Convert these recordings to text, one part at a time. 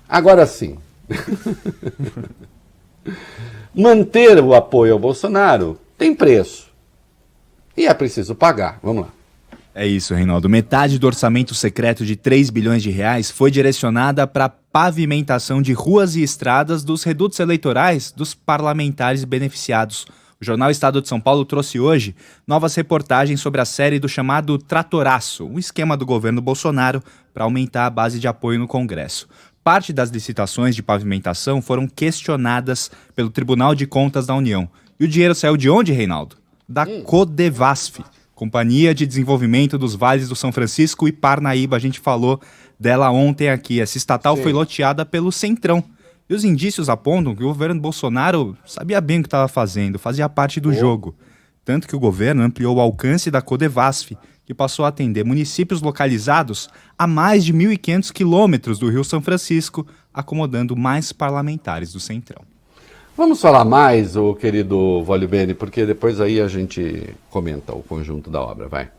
Agora sim. Manter o apoio ao Bolsonaro tem preço. E é preciso pagar. Vamos lá. É isso, Reinaldo. Metade do orçamento secreto de 3 bilhões de reais foi direcionada para a pavimentação de ruas e estradas dos redutos eleitorais dos parlamentares beneficiados. O jornal Estado de São Paulo trouxe hoje novas reportagens sobre a série do chamado Tratoraço, um esquema do governo Bolsonaro para aumentar a base de apoio no Congresso. Parte das licitações de pavimentação foram questionadas pelo Tribunal de Contas da União. E o dinheiro saiu de onde, Reinaldo? Da Codevasf, Companhia de Desenvolvimento dos Vales do São Francisco e Parnaíba. A gente falou dela ontem aqui. Essa estatal foi loteada pelo Centrão. E os indícios apontam que o governo Bolsonaro sabia bem o que estava fazendo, fazia parte do jogo. Tanto que o governo ampliou o alcance da Codevasf, que passou a atender municípios localizados a mais de 1.500 quilômetros do Rio São Francisco, acomodando mais parlamentares do Centrão. Vamos falar mais, ô querido Vólio Bene, porque depois aí a gente comenta o conjunto da obra, vai.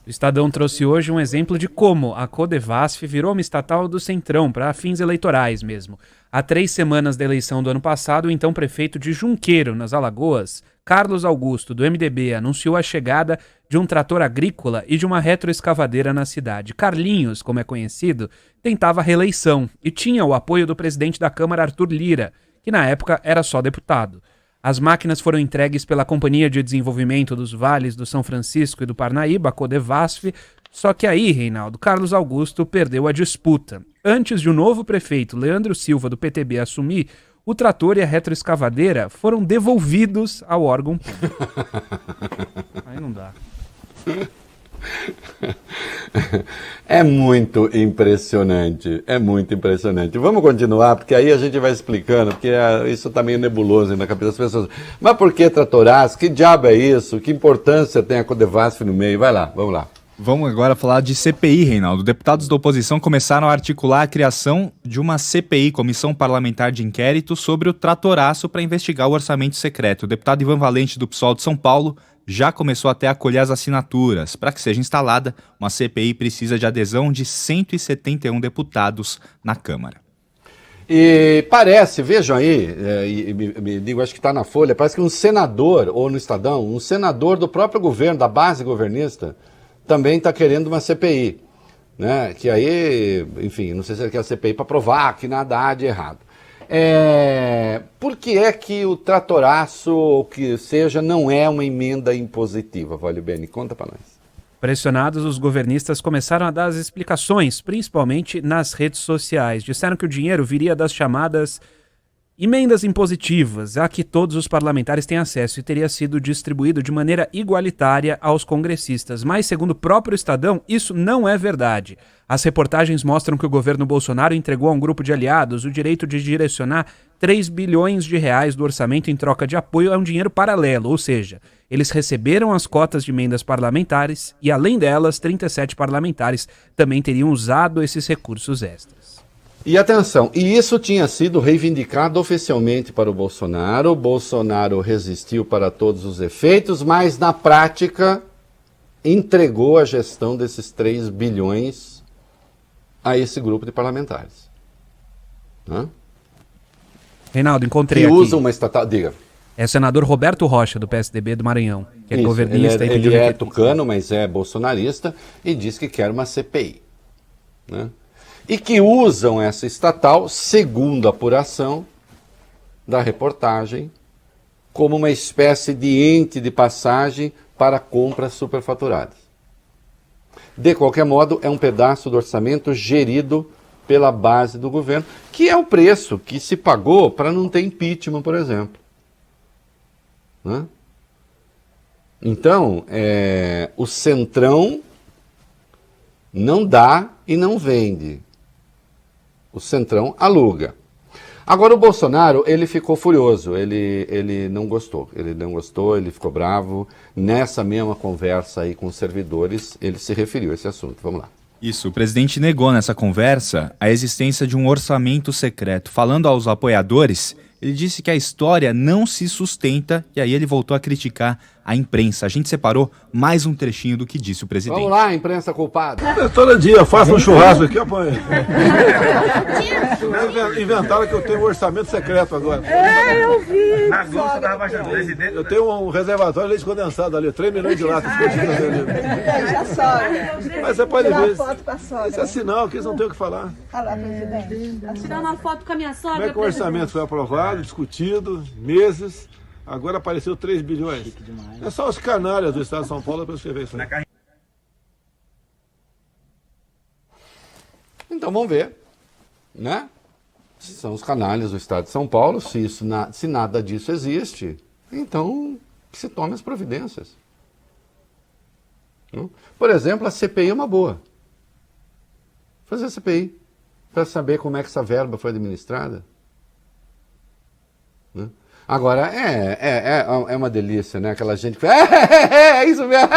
O Estadão trouxe hoje um exemplo de como a Codevasf virou uma estatal do Centrão, para fins eleitorais mesmo. Há 3 semanas da eleição do ano passado, o então prefeito de Junqueiro, nas Alagoas, Carlos Augusto, do MDB, anunciou a chegada de um trator agrícola e de uma retroescavadeira na cidade. Carlinhos, como é conhecido, tentava a reeleição e tinha o apoio do presidente da Câmara, Arthur Lira, que na época era só deputado. As máquinas foram entregues pela Companhia de Desenvolvimento dos Vales do São Francisco e do Parnaíba, a Codevasf, só que aí, Reinaldo, Carlos Augusto perdeu a disputa. Antes de o novo prefeito, Leandro Silva, do PTB, assumir, o trator e a retroescavadeira foram devolvidos ao órgão público. Aí não dá. É muito impressionante, é muito impressionante. Vamos continuar, porque aí a gente vai explicando, porque isso está meio nebuloso na cabeça das pessoas. Mas por que Tratoraço? Que diabo é isso? Que importância tem a Codevasf no meio? Vai lá, vamos lá. Vamos agora falar de CPI, Reinaldo. Deputados da oposição começaram a articular a criação de uma CPI, Comissão Parlamentar de Inquérito, sobre o Tratoraço para investigar o orçamento secreto. O deputado Ivan Valente, do PSOL de São Paulo, já começou até a colher as assinaturas. Para que seja instalada, uma CPI precisa de adesão de 171 deputados na Câmara. E parece, vejam aí, me digo, acho que está na Folha, parece que um senador, ou no Estadão, um senador do próprio governo, da base governista, também está querendo uma CPI, né? Que aí, enfim, não sei se ele quer a CPI para provar que nada há de errado. Por que é que o Tratoraço, ou que seja, não é uma emenda impositiva? Vólio Bene, conta para nós. Pressionados, os governistas começaram a dar as explicações, principalmente nas redes sociais. Disseram que o dinheiro viria das chamadas emendas impositivas, a que todos os parlamentares têm acesso e teria sido distribuído de maneira igualitária aos congressistas. Mas, segundo o próprio Estadão, isso não é verdade. As reportagens mostram que o governo Bolsonaro entregou a um grupo de aliados o direito de direcionar 3 bilhões de reais do orçamento em troca de apoio a um dinheiro paralelo, ou seja, eles receberam as cotas de emendas parlamentares e, além delas, 37 parlamentares também teriam usado esses recursos extras. E atenção, e isso tinha sido reivindicado oficialmente para o Bolsonaro. O Bolsonaro resistiu para todos os efeitos, mas na prática entregou a gestão desses 3 bilhões a esse grupo de parlamentares. Hã? Reinaldo, encontrei que aqui. Usa uma estatal, diga. É o senador Roberto Rocha, do PSDB do Maranhão, que é Isso, governista. Ele é tucano, mas é bolsonarista e diz que quer uma CPI. Né? E que usam essa estatal, segundo a apuração da reportagem, como uma espécie de ente de passagem para compras superfaturadas. De qualquer modo, é um pedaço do orçamento gerido pela base do governo, que é o preço que se pagou para não ter impeachment, por exemplo. Né? Então, o Centrão não dá e não vende. O Centrão aluga. Agora o Bolsonaro, ele ficou furioso, ele não gostou, ele ficou bravo. Nessa mesma conversa aí com os servidores, ele se referiu a esse assunto. Vamos lá. Isso, o presidente negou nessa conversa a existência de um orçamento secreto. Falando aos apoiadores, Ele disse que a história não se sustenta e aí ele voltou a criticar a imprensa. A gente separou mais um trechinho do que disse o presidente. Vamos lá, imprensa culpada. Todo dia, faço um churrasco aqui, apanha. Inventaram que eu tenho um orçamento secreto agora. Eu vi. Na Globo você tava baixando, presidente. Eu tenho um reservatório de leite condensado ali, 3 milhões de latas. A sogra. Mas você pode Tirar ver. foto com a sogra. Isso é sinal que eles não têm o que falar. Olha lá, presidente. Tirar uma foto com a minha sogra. Como é que o orçamento foi aprovado, discutido, meses, agora apareceu 3 bilhões. É só os canalhas do Estado de São Paulo para escrever isso aí. Então vamos ver, né? São os canalhas do Estado de São Paulo. Se nada disso existe, então que se tome as providências. Não? Por exemplo, a CPI é uma boa. Fazer a CPI para saber como é que essa verba foi administrada. Né? Agora, é uma delícia, né? Aquela gente que é isso mesmo,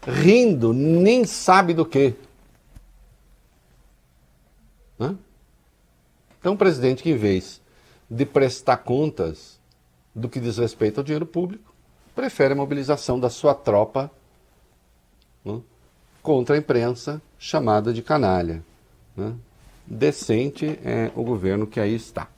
rindo, nem sabe do quê. Né? Então, um presidente que, em vez de prestar contas do que diz respeito ao dinheiro público, prefere a mobilização da sua tropa, né, contra a imprensa chamada de canalha. Né? Decente é o governo que aí está.